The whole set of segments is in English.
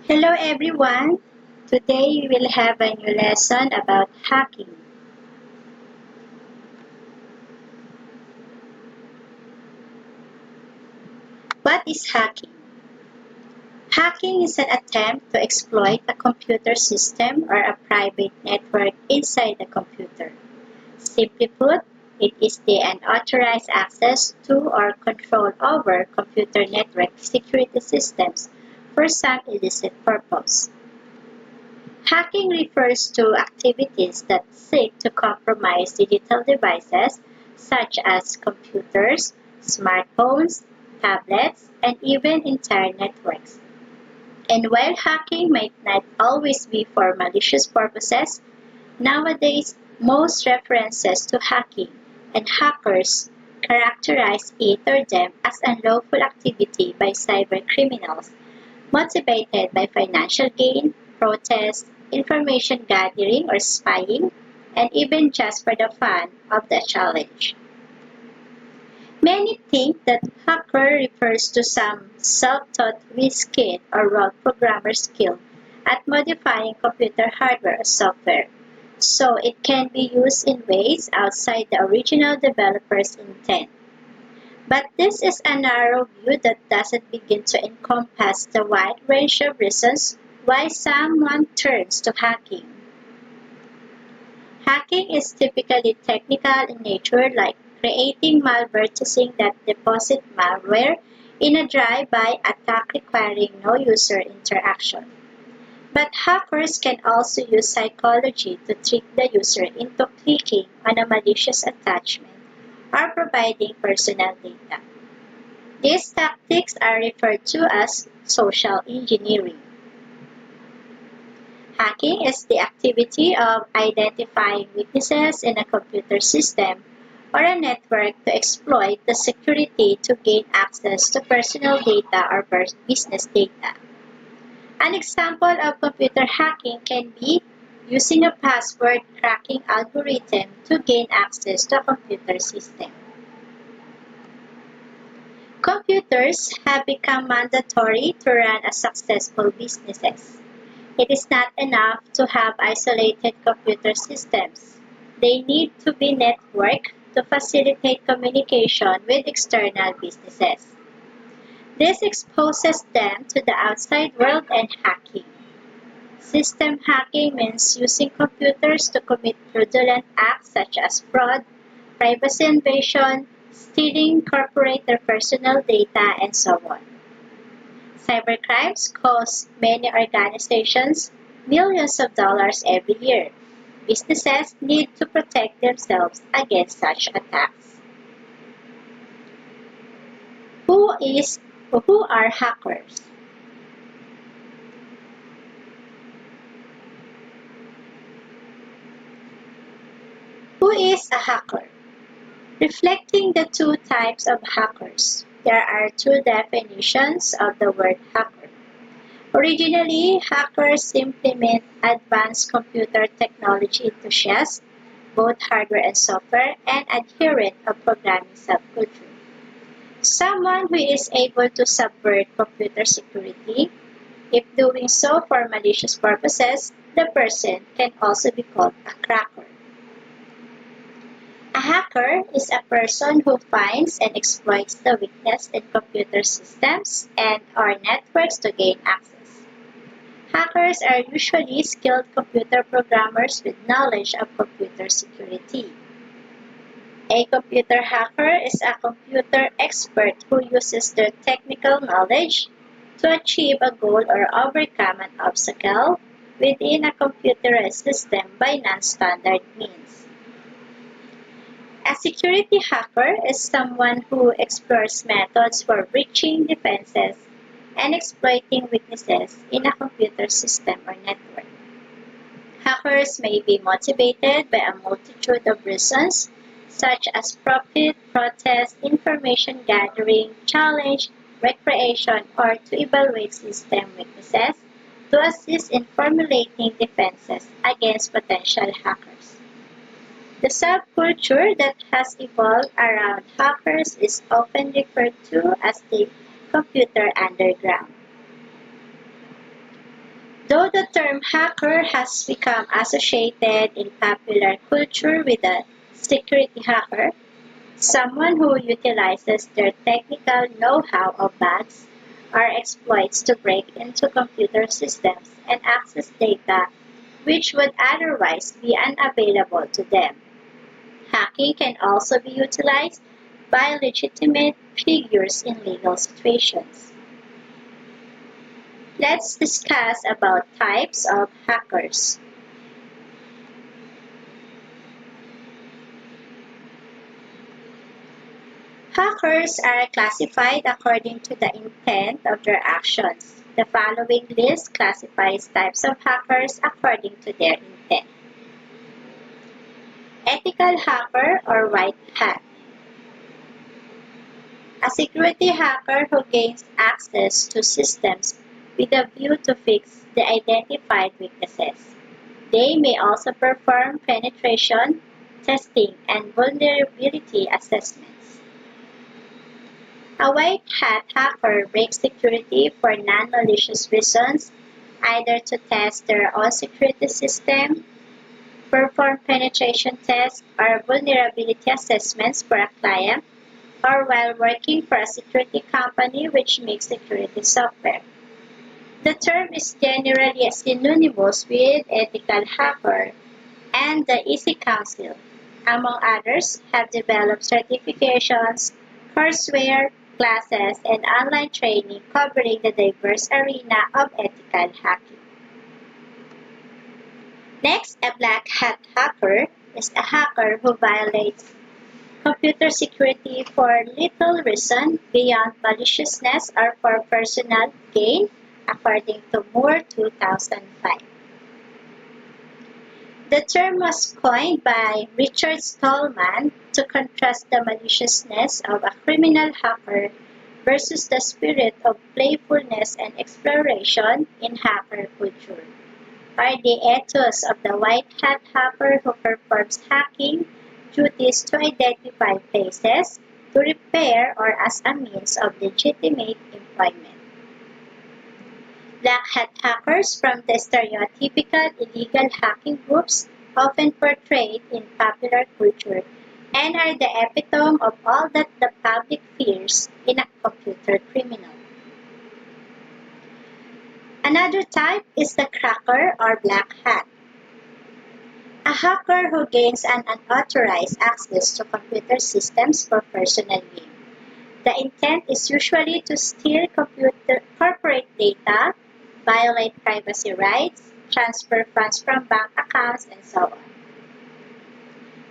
Hello everyone! Today we will have a new lesson about hacking. What is hacking? Hacking is an attempt to exploit a computer system or a private network inside the computer. Simply put, it is the unauthorized access to or control over computer network security systems for some illicit purpose. Hacking refers to activities that seek to compromise digital devices such as computers, smartphones, tablets, and even entire networks. And while hacking might not always be for malicious purposes, nowadays most references to hacking and hackers characterize it or them as unlawful activity by cybercriminals motivated by financial gain, protest, information gathering or spying, and even just for the fun of the challenge. Many think that hacker refers to some self-taught whiz kid or rogue programmer skill at modifying computer hardware or software, so it can be used in ways outside the original developer's intent. But this is a narrow view that doesn't begin to encompass the wide range of reasons why someone turns to hacking. Hacking is typically technical in nature, like creating malvertising that deposit malware in a drive-by attack requiring no user interaction. But hackers can also use psychology to trick the user into clicking on a malicious attachment or providing personal data. These tactics are referred to as social engineering. Hacking is the activity of identifying weaknesses in a computer system or a network to exploit the security to gain access to personal data or business data. An example of computer hacking can be using a password cracking algorithm to gain access to a computer system. Computers have become mandatory to run a successful businesses. It is not enough to have isolated computer systems. They need to be networked to facilitate communication with external businesses. This exposes them to the outside world and hacking. System hacking means using computers to commit fraudulent acts such as fraud, privacy invasion, stealing corporate or personal data, and so on. Cybercrimes cost many organizations millions of dollars every year. Businesses need to protect themselves against such attacks. Who are hackers? Who is a hacker? Reflecting the two types of hackers, there are two definitions of the word hacker. Originally, hackers simply meant advanced computer technology enthusiasts, both hardware and software, and adherent of programming subculture. Someone who is able to subvert computer security. If doing so for malicious purposes, the person can also be called a cracker. A hacker is a person who finds and exploits the weakness in computer systems and/or networks to gain access. Hackers are usually skilled computer programmers with knowledge of computer security. A computer hacker is a computer expert who uses their technical knowledge to achieve a goal or overcome an obstacle within a computerized system by non-standard means. A security hacker is someone who explores methods for breaching defenses and exploiting weaknesses in a computer system or network. Hackers may be motivated by a multitude of reasons, such as profit, protest, information gathering, challenge, recreation, or to evaluate system weaknesses to assist in formulating defenses against potential hackers. The subculture that has evolved around hackers is often referred to as the computer underground. Though the term hacker has become associated in popular culture with a security hacker, someone who utilizes their technical know-how of bugs or exploits to break into computer systems and access data which would otherwise be unavailable to them. Hacking can also be utilized by legitimate figures in legal situations. Let's discuss about types of hackers. Hackers are classified according to the intent of their actions. The following list classifies types of hackers according to their intent. Ethical hacker or white hat. A security hacker who gains access to systems with a view to fix the identified weaknesses. They may also perform penetration testing and vulnerability assessments. A white hat hacker breaks security for non-malicious reasons, either to test their own security system, perform penetration tests or vulnerability assessments for a client, or while working for a security company which makes security software. The term is generally synonymous with ethical hacker, and the Easy Council, among others, have developed certifications, courseware, classes, and online training covering the diverse arena of ethical hacking. Next, a black hat hacker is a hacker who violates computer security for little reason beyond maliciousness or for personal gain, according to Moore 2005. The term was coined by Richard Stallman to contrast the maliciousness of a criminal hacker versus the spirit of playfulness and exploration in hacker culture, or the ethos of the white hat hacker who performs hacking duties to identify places, to repair, or as a means of legitimate employment. Black hat hackers from the stereotypical illegal hacking groups often portrayed in popular culture and are the epitome of all that the public fears in a computer criminal. Another type is the cracker or black hat, a hacker who gains an unauthorized access to computer systems for personal gain. The intent is usually to steal corporate data, violate privacy rights, transfer funds from bank accounts, and so on.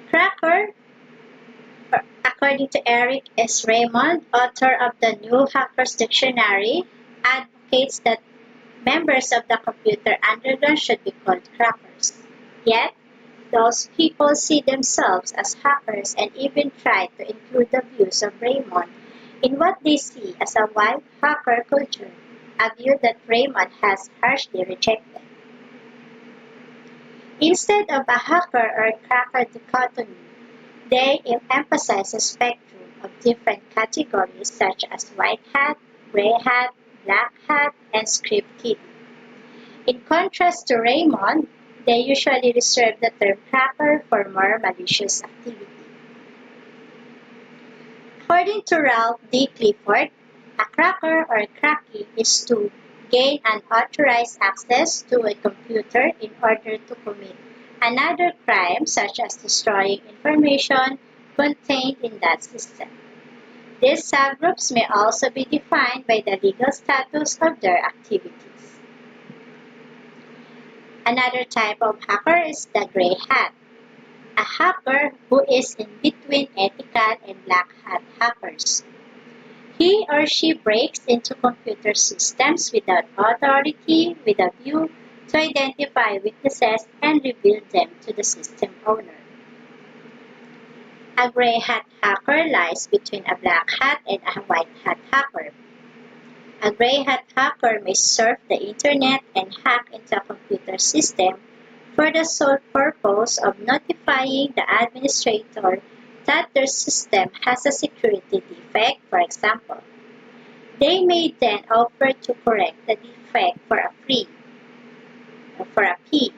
Cracker, according to Eric S. Raymond, author of the New Hackers Dictionary, advocates that members of the computer underground should be called crackers. Yet, those people see themselves as hackers and even try to include the views of Raymond in what they see as a white hacker culture, a view that Raymond has harshly rejected. Instead of a hacker or cracker dichotomy, they emphasize a spectrum of different categories such as white hat, gray hat, black hat, and script kiddie. In contrast to Raymond, they usually reserve the term cracker for more malicious activity. According to Ralph D. Clifford, a cracker or cracky is to gain unauthorized access to a computer in order to commit another crime such as destroying information contained in that system. These subgroups may also be defined by the legal status of their activities. Another type of hacker is the gray hat, a hacker who is in between ethical and black hat hackers. He or she breaks into computer systems without authority with a view to identify weaknesses and reveal them to the system owner. A gray hat hacker lies between a black hat and a white hat hacker. A gray hat hacker may surf the internet and hack into a computer system for the sole purpose of notifying the administrator that their system has a security defect, for example. They may then offer to correct the defect for a fee. for a P.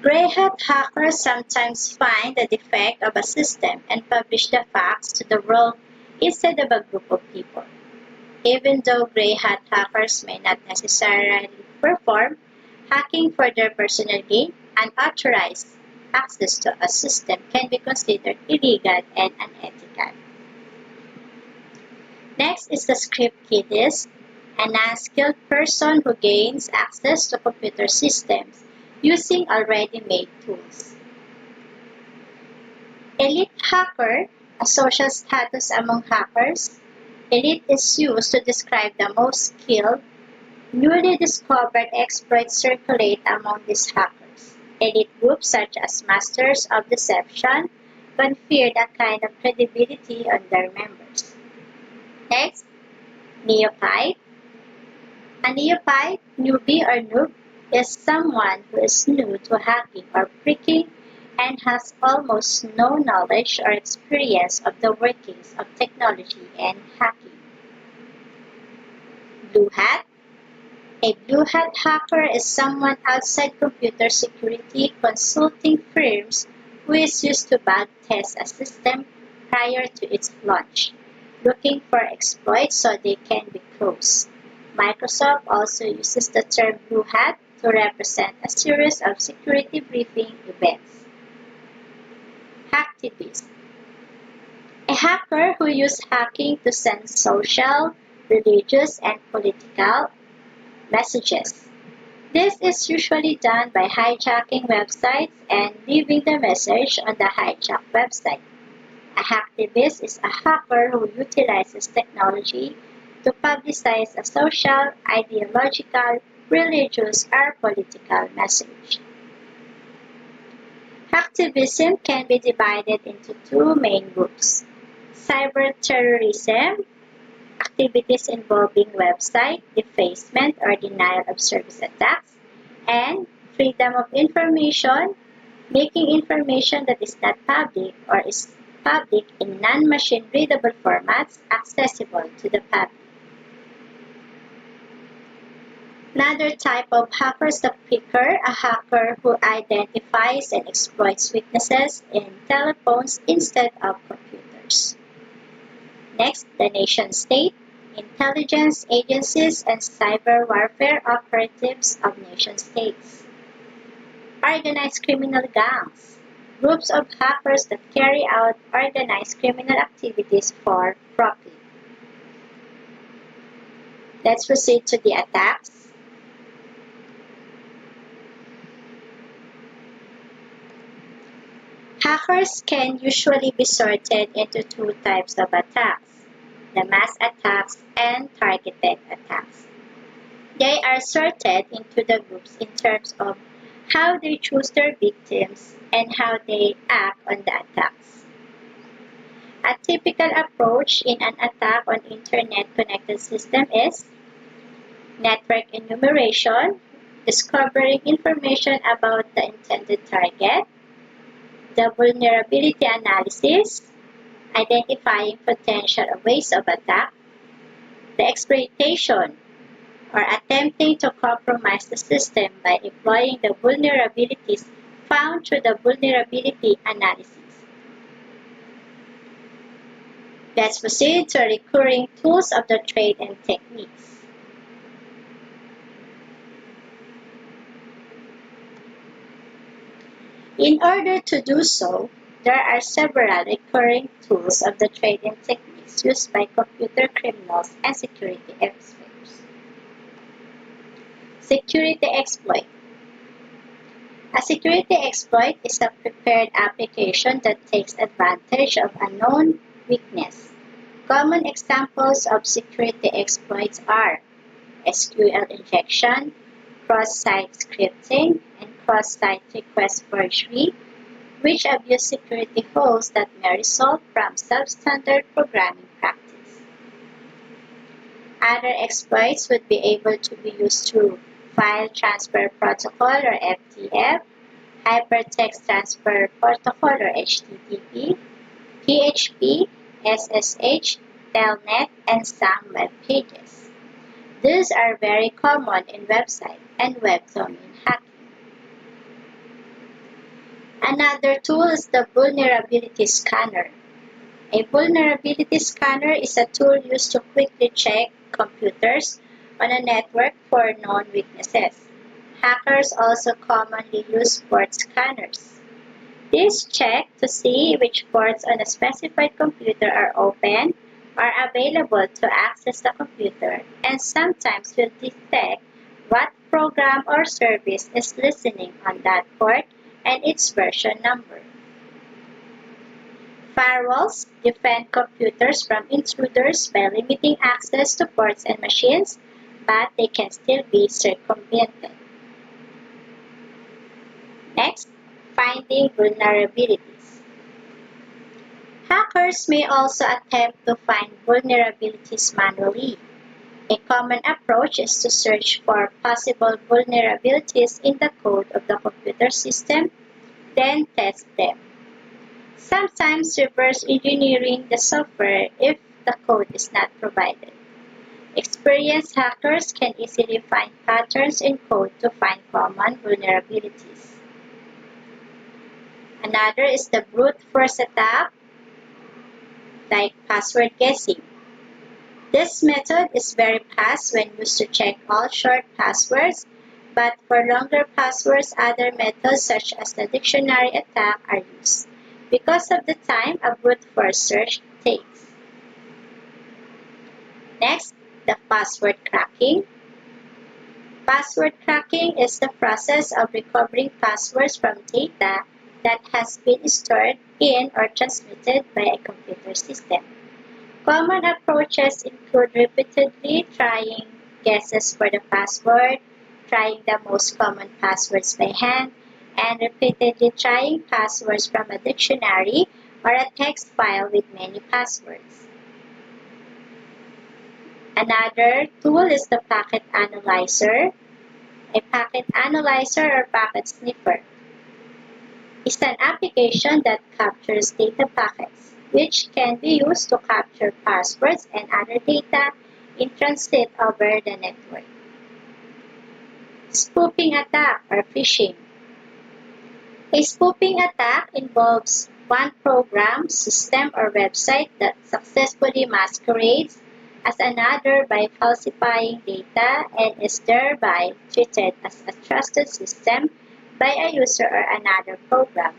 Gray hat hackers sometimes find the defect of a system and publish the facts to the world instead of a group of people. Even though gray hat hackers may not necessarily perform hacking for their personal gain, unauthorized access to a system can be considered illegal and unethical. Next is the script kiddie, a non-skilled person who gains access to computer systems using already made tools. Elite hacker, a social status among hackers. Elite is used to describe the most skilled, newly discovered exploits circulate among these hackers. Elite groups such as Masters of Deception confer that kind of credibility on their members. Next, neophyte. A neophyte, newbie or noob, is someone who is new to hacking or phreaking and has almost no knowledge or experience of the workings of technology and hacking. Blue hat. A blue hat hacker is someone outside computer security consulting firms who is used to bug test a system prior to its launch, looking for exploits so they can be closed. Microsoft also uses the term blue hat to represent a series of security briefing events. Hacktivist. A hacker who uses hacking to send social, religious, and political messages. This is usually done by hijacking websites and leaving the message on the hijacked website. A hacktivist is a hacker who utilizes technology to publicize a social, ideological, religious, or political message. Hacktivism can be divided into two main groups: cyberterrorism, activities involving website defacement or denial of service attacks, and freedom of information, making information that is not public or is public in non-machine readable formats accessible to the public. Another type of hacker is the picker, a hacker who identifies and exploits weaknesses in telephones instead of computers. Next, the nation state, intelligence agencies and cyber warfare operatives of nation states. Organized criminal gangs, groups of hackers that carry out organized criminal activities for profit. Let's proceed to the attacks. Hackers can usually be sorted into two types of attacks: the mass attacks and targeted attacks. They are sorted into the groups in terms of how they choose their victims and how they act on the attacks. A typical approach in an attack on internet-connected system is network enumeration, discovering information about the intended target, the vulnerability analysis, identifying potential ways of attack, the exploitation, or attempting to compromise the system by employing the vulnerabilities found through the vulnerability analysis. Let's proceed to recurring tools of the trade and techniques. In order to do so, there are several recurring tools of the trade and techniques used by computer criminals and security experts. Security exploit. A security exploit is a prepared application that takes advantage of a known weakness. Common examples of security exploits are SQL injection, cross-site scripting, and cross-site request forgery, which abuse security holes that may result from substandard programming practice. Other exploits would be able to be used through File Transfer Protocol or FTP, Hypertext Transfer Protocol or HTTP, PHP, SSH, Telnet, and some web pages. These are very common in website and web domain hacking. Another tool is the vulnerability scanner. A vulnerability scanner is a tool used to quickly check computers on a network for known weaknesses. Hackers also commonly use port scanners. These check to see which ports on a specified computer are open or available to access the computer, and sometimes will detect what program or service is listening on that port and its version number. Firewalls defend computers from intruders by limiting access to ports and machines, but they can still be circumvented. Next, finding vulnerabilities. Hackers may also attempt to find vulnerabilities manually. A common approach is to search for possible vulnerabilities in the code of the computer system, then test them. Sometimes reverse engineering the software if the code is not provided. Experienced hackers can easily find patterns in code to find common vulnerabilities. Another is the brute force attack, like password guessing. This method is very fast when used to check all short passwords, but for longer passwords, other methods such as the dictionary attack are used, because of the time a brute force search takes. Next, the password cracking. Password cracking is the process of recovering passwords from data that has been stored in or transmitted by a computer system. Common approaches include repeatedly trying guesses for the password, trying the most common passwords by hand, and repeatedly trying passwords from a dictionary or a text file with many passwords. Another tool is the packet analyzer. A packet analyzer or packet sniffer is an application that captures data packets, which can be used to capture passwords and other data in transit over the network. Spoofing attack or phishing. A spoofing attack involves one program, system, or website that successfully masquerades as another by falsifying data and is thereby treated as a trusted system by a user or another program.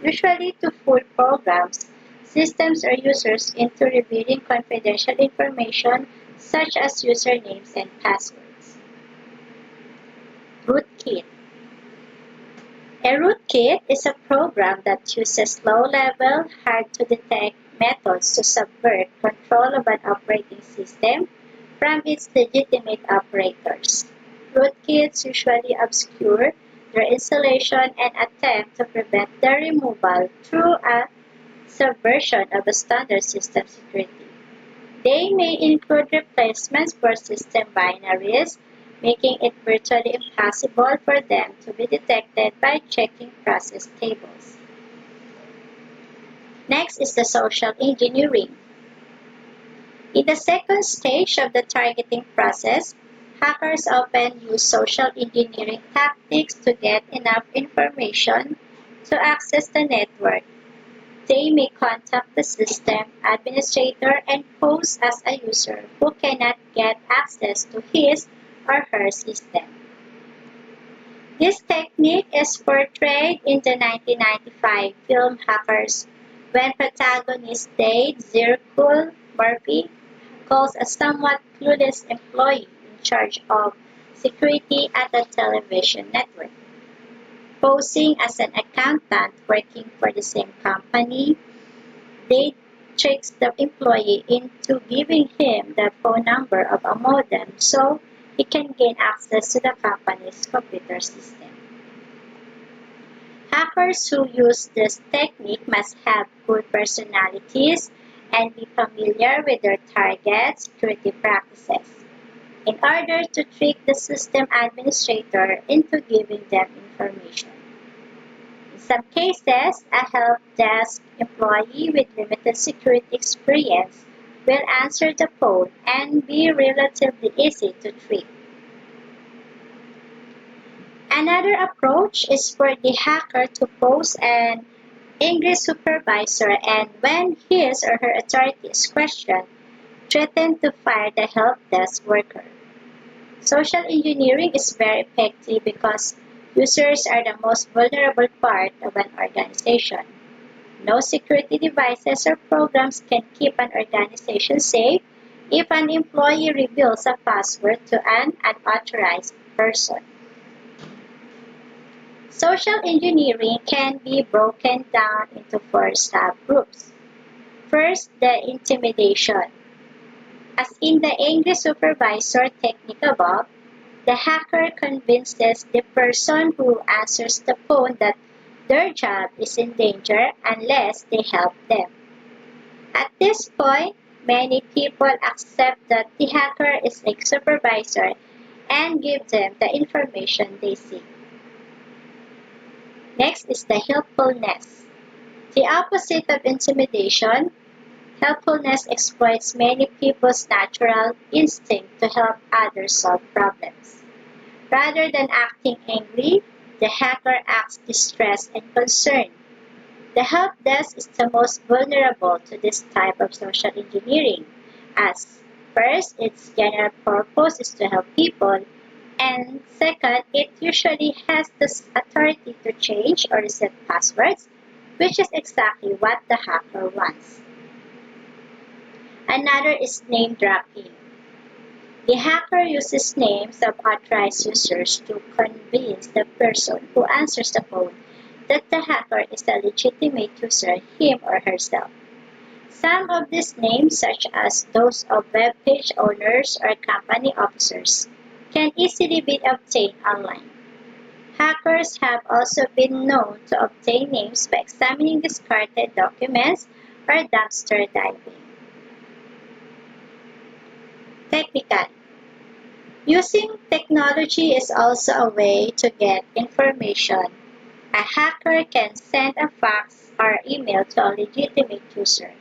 Usually to fool programs, systems, or users into revealing confidential information such as usernames and passwords. Rootkit. A rootkit is a program that uses low-level, hard-to-detect methods to subvert control of an operating system from its legitimate operators. Rootkits usually obscure their installation and attempt to prevent their removal through a subversion of a standard system security. They may include replacements for system binaries, making it virtually impossible for them to be detected by checking process tables. Next is the social engineering. In the second stage of the targeting process, hackers often use social engineering tactics to get enough information to access the network. They may contact the system administrator and pose as a user who cannot get access to his or her system. This technique is portrayed in the 1995 film Hackers, when protagonist Dave Zirkul Murphy calls a somewhat clueless employee in charge of security at a television network. Posing as an accountant working for the same company, they tricks the employee into giving him the phone number of a modem so he can gain access to the company's computer system. Hackers who use this technique must have good personalities and be familiar with their target's security practices in order to trick the system administrator into giving them information. In some cases, a help desk employee with limited security experience will answer the phone and be relatively easy to treat. Another approach is for the hacker to pose an angry supervisor and when his or her authority is questioned, threaten to fire the help desk worker. Social engineering is very effective because users are the most vulnerable part of an organization. No security devices or programs can keep an organization safe if an employee reveals a password to an unauthorized person. Social engineering can be broken down into four subgroups. First, the intimidation. As in the angry supervisor technique above, the hacker convinces the person who answers the phone that their job is in danger unless they help them. At this point, many people accept that the hacker is a supervisor and give them the information they seek. Next is the helpfulness. The opposite of intimidation, helpfulness exploits many people's natural instinct to help others solve problems. Rather than acting angry, the hacker acts distressed and concerned. The help desk is the most vulnerable to this type of social engineering, as first, its general purpose is to help people, and second, it usually has the authority to change or reset passwords, which is exactly what the hacker wants. Another is name dropping. The hacker uses names of authorized users to convince the person who answers the phone that the hacker is a legitimate user, him or herself. Some of these names, such as those of web page owners or company officers, can easily be obtained online. Hackers have also been known to obtain names by examining discarded documents or dumpster diving. Technical. Using technology is also a way to get information. A hacker can send a fax or email to a legitimate user,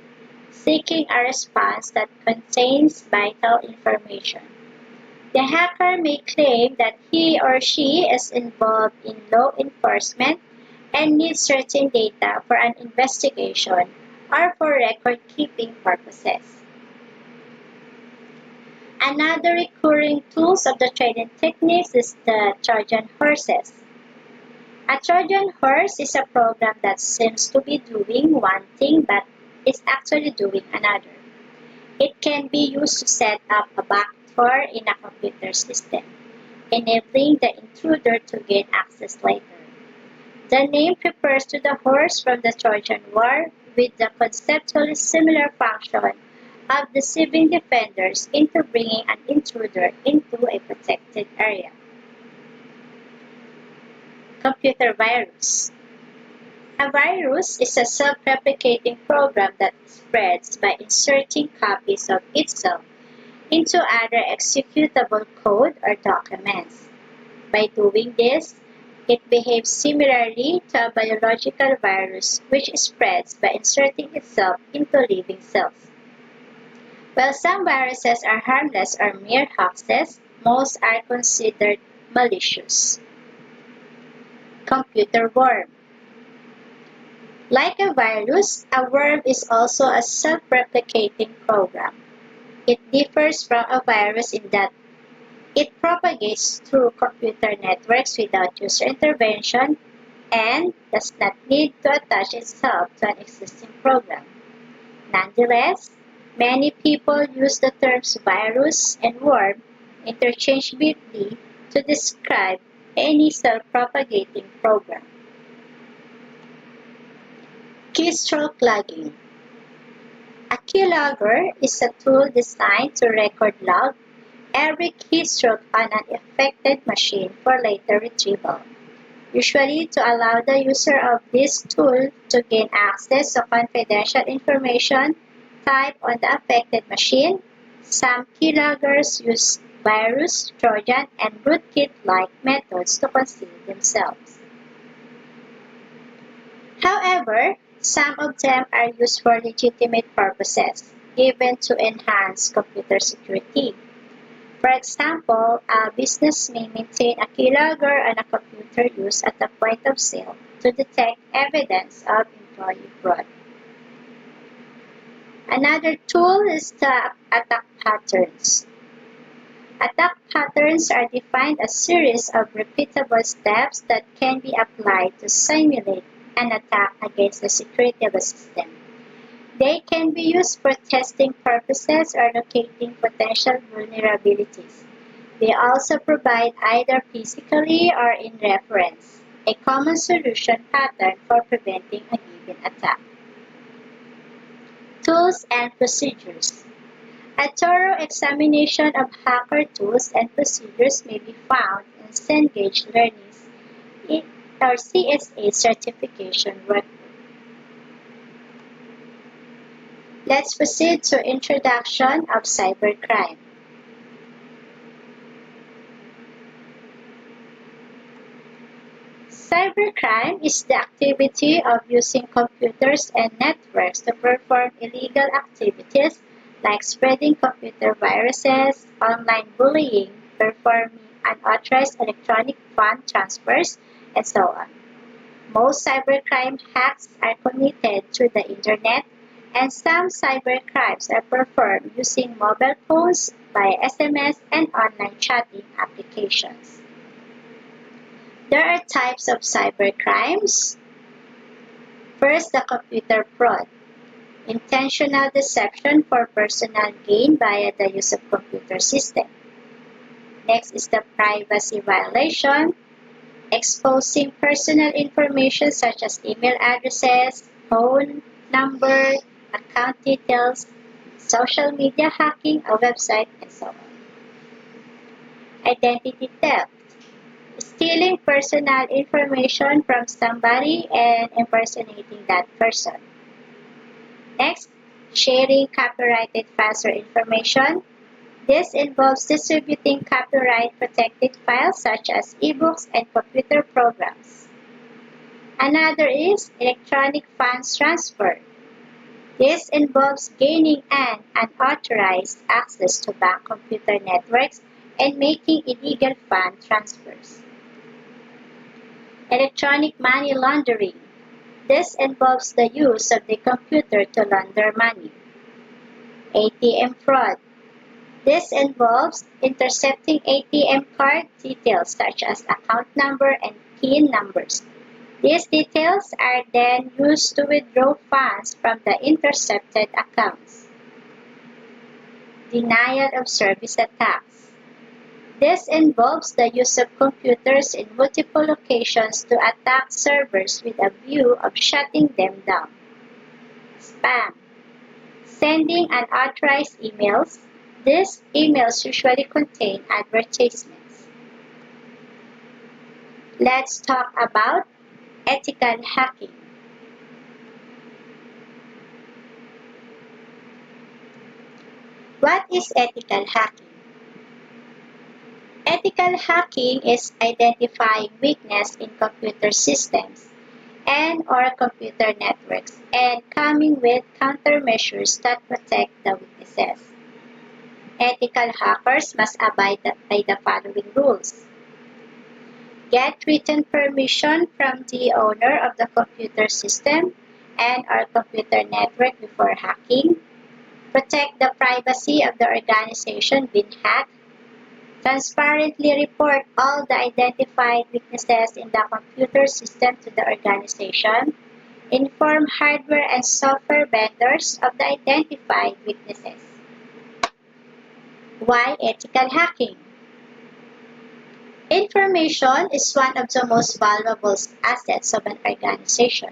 seeking a response that contains vital information. The hacker may claim that he or she is involved in law enforcement and needs certain data for an investigation or for record-keeping purposes. Another recurring tools of the trading techniques is the Trojan horses. A Trojan horse is a program that seems to be doing one thing but is actually doing another. It can be used to set up a backdoor in a computer system, enabling the intruder to gain access later. The name refers to the horse from the Trojan War with the conceptually similar function of deceiving defenders into bringing an intruder into a protected area. Computer virus. A virus is a self-replicating program that spreads by inserting copies of itself into other executable code or documents. By doing this, it behaves similarly to a biological virus which spreads by inserting itself into living cells. While some viruses are harmless or mere hoaxes, most are considered malicious. Computer worm. Like a virus, a worm is also a self-replicating program. It differs from a virus in that it propagates through computer networks without user intervention and does not need to attach itself to an existing program. Nonetheless, many people use the terms virus and worm interchangeably to describe any self-propagating program. Keystroke logging. A keylogger is a tool designed to record log every keystroke on an affected machine for later retrieval, usually to allow the user of this tool to gain access to confidential information typed on the affected machine. Some keyloggers use virus, Trojan, and rootkit-like methods to conceal themselves. However, some of them are used for legitimate purposes. given to enhance computer security. For example, a business may maintain a keylogger on a computer used at the point of sale to detect evidence of employee fraud. Another tool is the attack patterns. Attack patterns are defined as series of repeatable steps that can be applied to simulate an attack against the security of a system. They can be used for testing purposes or locating potential vulnerabilities. They also provide either physically or in reference, a common solution pattern for preventing a given attack. Tools and procedures. A thorough examination of hacker tools and procedures may be found in Cengage Learning's or CSA certification workbook. Let's proceed to introduction of cybercrime. Cybercrime is the activity of using computers and networks to perform illegal activities like spreading computer viruses, online bullying, performing unauthorized electronic fund transfers, and so on. Most cybercrime hacks are committed through the internet, and some cybercrimes are performed using mobile phones, via SMS, and online chatting applications. There are types of cybercrimes. First, the computer fraud. Intentional deception for personal gain via the use of computer system. Next is the privacy violation, exposing personal information such as email addresses, phone number, account details, social media hacking, a website, and so on. Identity theft, stealing personal information from somebody and impersonating that person. Next, sharing copyrighted files or information. This involves distributing copyright-protected files such as ebooks and computer programs. Another is electronic funds transfer. This involves gaining an unauthorized access to bank computer networks and making illegal fund transfers. Electronic money laundering. This involves the use of the computer to launder money. ATM fraud. This involves intercepting ATM card details such as account number and PIN numbers. These details are then used to withdraw funds from the intercepted accounts. Denial of service attacks. This involves the use of computers in multiple locations to attack servers with a view of shutting them down. Spam. Sending unauthorized emails. These emails usually contain advertisements. Let's talk about ethical hacking. What is ethical hacking? Ethical hacking is identifying weakness in computer systems and or computer networks and coming with countermeasures that protect the weaknesses. Ethical hackers must abide by the following rules. Get written permission from the owner of the computer system and or computer network before hacking. Protect the privacy of the organization being hacked. Transparently report all the identified weaknesses in the computer system to the organization. Inform hardware and software vendors of the identified weaknesses. Why ethical hacking? Information is one of the most valuable assets of an organization.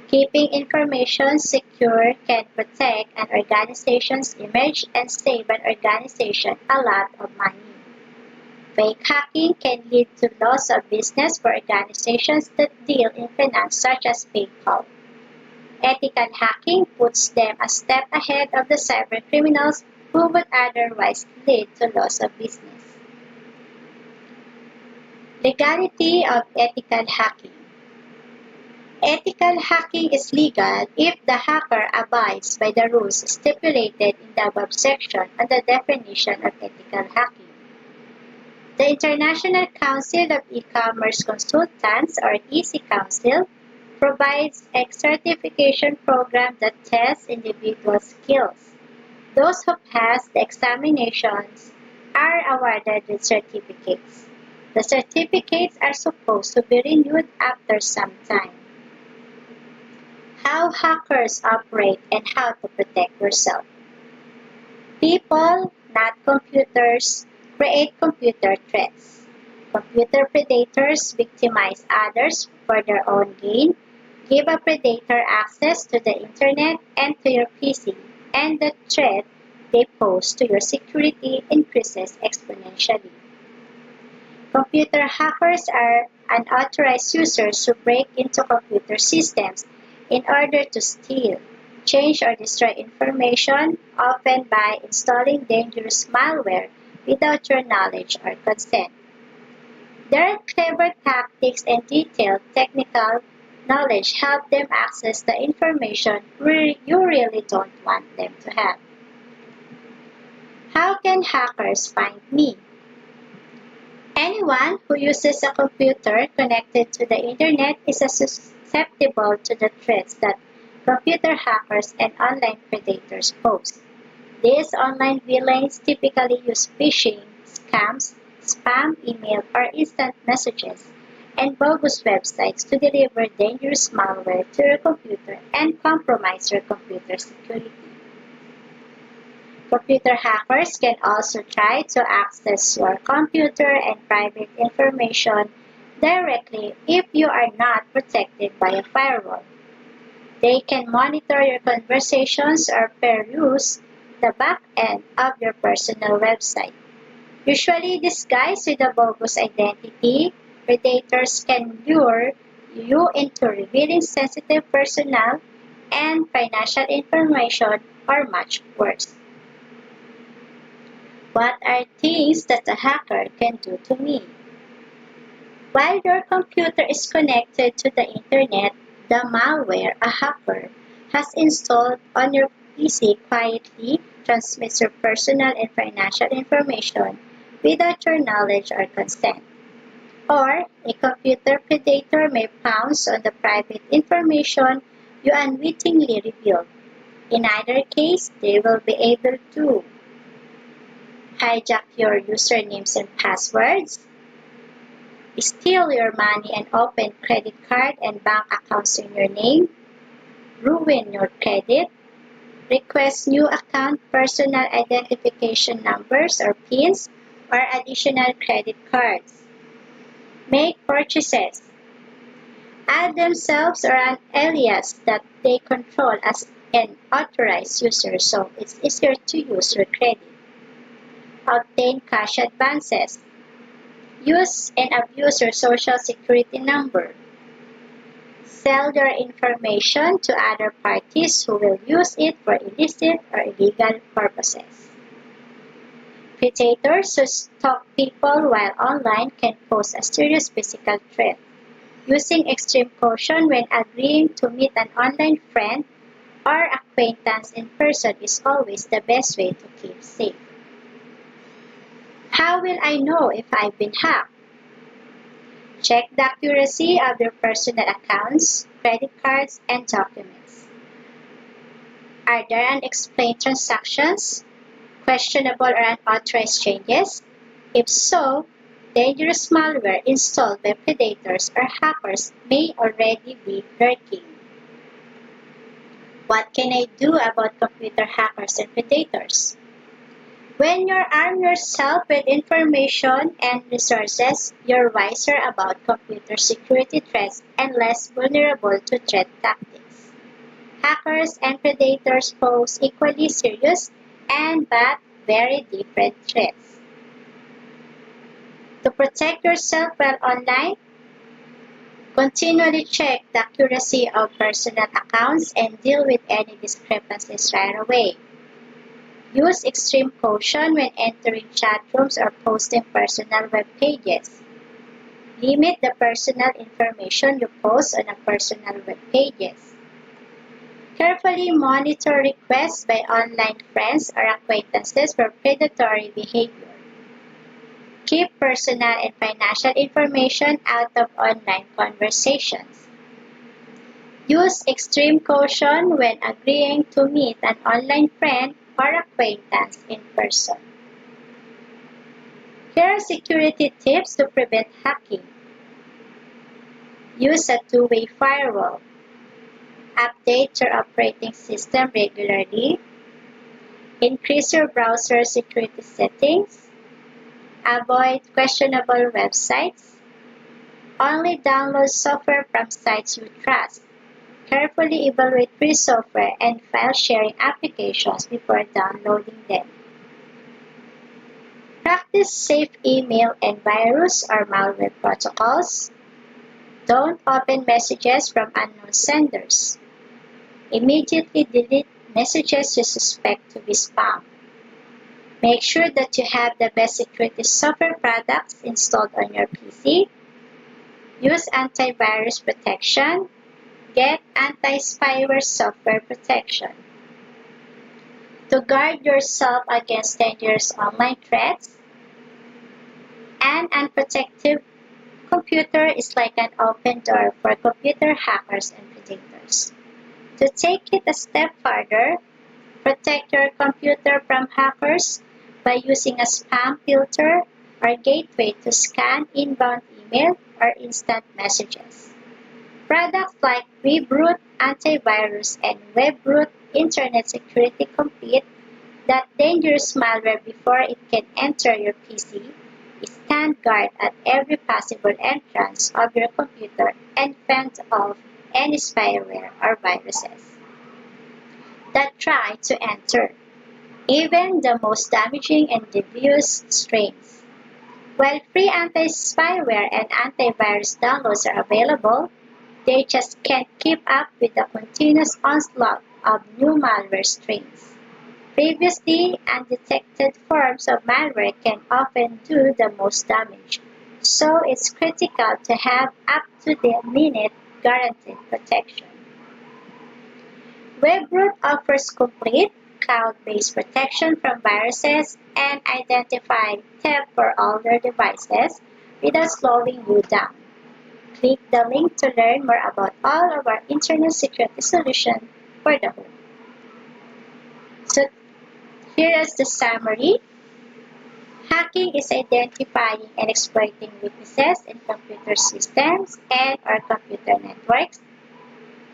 Keeping information secure can protect an organization's image and save an organization a lot of money. Fake hacking can lead to loss of business for organizations that deal in finance such as PayPal. Ethical hacking puts them a step ahead of the cybercriminals who would otherwise lead to loss of business. Legality of ethical hacking. Ethical hacking is legal if the hacker abides by the rules stipulated in the above section on the definition of ethical hacking. The International Council of E-commerce Consultants, or EC Council, provides a certification program that tests individual skills. Those who pass the examinations are awarded with certificates. The certificates are supposed to be renewed after some time. How hackers operate and how to protect yourself. People, not computers, create computer threats. Computer predators victimize others for their own gain, give a predator access to the internet and to your PC, and the threat they pose to your security increases exponentially. Computer hackers are unauthorized users who break into computer systems in order to steal, change, or destroy information, often by installing dangerous malware without your knowledge or consent. Their clever tactics and detailed technical knowledge help them access the information you really don't want them to have. How can hackers find me? Anyone who uses a computer connected to the internet is susceptible to the threats that computer hackers and online predators pose. These online villains typically use phishing, scams, spam email, or instant messages, and bogus websites to deliver dangerous malware to your computer and compromise your computer security. Computer hackers can also try to access your computer and private information directly if you are not protected by a firewall. They can monitor your conversations or peruse the back end of your personal website. Usually disguised with a bogus identity, predators can lure you into revealing sensitive personal and financial information or much worse. What are things that a hacker can do to me? While your computer is connected to the internet, the malware a hacker has installed on your PC quietly transmits your personal and financial information without your knowledge or consent. Or, a computer predator may pounce on the private information you unwittingly revealed. In either case, they will be able to hijack your usernames and passwords, steal your money and open credit card and bank accounts in your name, ruin your credit, request new account personal identification numbers or PINs or additional credit cards, make purchases, add themselves or an alias that they control as an authorized user so it's easier to use your credit, obtain cash advances, use and abuse your social security number, sell your information to other parties who will use it for illicit or illegal purposes. Predators who stalk people while online can pose a serious physical threat. Using extreme caution when agreeing to meet an online friend or acquaintance in person is always the best way to keep safe. How will I know if I've been hacked? Check the accuracy of your personal accounts, credit cards, and documents. Are there unexplained transactions, questionable or unauthorized changes? If so, dangerous malware installed by predators or hackers may already be lurking. What can I do about computer hackers and predators? When you arm yourself with information and resources, you're wiser about computer security threats and less vulnerable to threat tactics. Hackers and predators pose equally serious but very different threats. To protect yourself while online, continually check the accuracy of personal accounts and deal with any discrepancies right away. Use extreme caution when entering chat rooms or posting personal web pages. Limit the personal information you post on a personal web pages. Carefully monitor requests by online friends or acquaintances for predatory behavior. Keep personal and financial information out of online conversations. Use extreme caution when agreeing to meet an online friend or acquaintance in person. Here are security tips to prevent hacking. Use a two-way firewall. Update your operating system regularly. Increase your browser security settings. Avoid questionable websites. Only download software from sites you trust. Carefully evaluate free software and file sharing applications before downloading them. Practice safe email and virus or malware protocols. Don't open messages from unknown senders. Immediately delete messages you suspect to be spam. Make sure that you have the best security software products installed on your PC. Use antivirus protection. Get anti-spyware software protection. To guard yourself against dangerous online threats, an unprotected computer is like an open door for computer hackers and predators. To take it a step further, protect your computer from hackers by using a spam filter or gateway to scan inbound email or instant messages. Products like WebRoot Antivirus and WebRoot Internet Security compete that dangerous malware before it can enter your PC. Stand guard at every possible entrance of your computer and fend off any spyware or viruses that try to enter, even the most damaging and devious strains. While free anti-spyware and antivirus downloads are available, they just can't keep up with the continuous onslaught of new malware strains. Previously undetected forms of malware can often do the most damage, so it's critical to have up-to-the-minute guaranteed protection. WebRoot offers complete, cloud-based protection from viruses and identifying theft for all their devices without slowing you down. Click the link to learn more about all of our internet security solutions for the home. So here is the summary. Hacking is identifying and exploiting weaknesses in computer systems and or computer networks.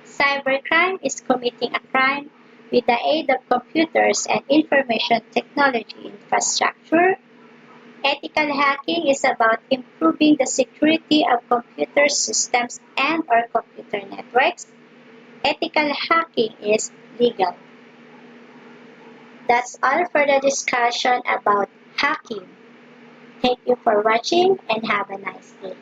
Cybercrime is committing a crime with the aid of computers and information technology infrastructure. Ethical hacking is about improving the security of computer systems and or computer networks. Ethical hacking is legal. That's all for the discussion about hacking. Thank you for watching and have a nice day.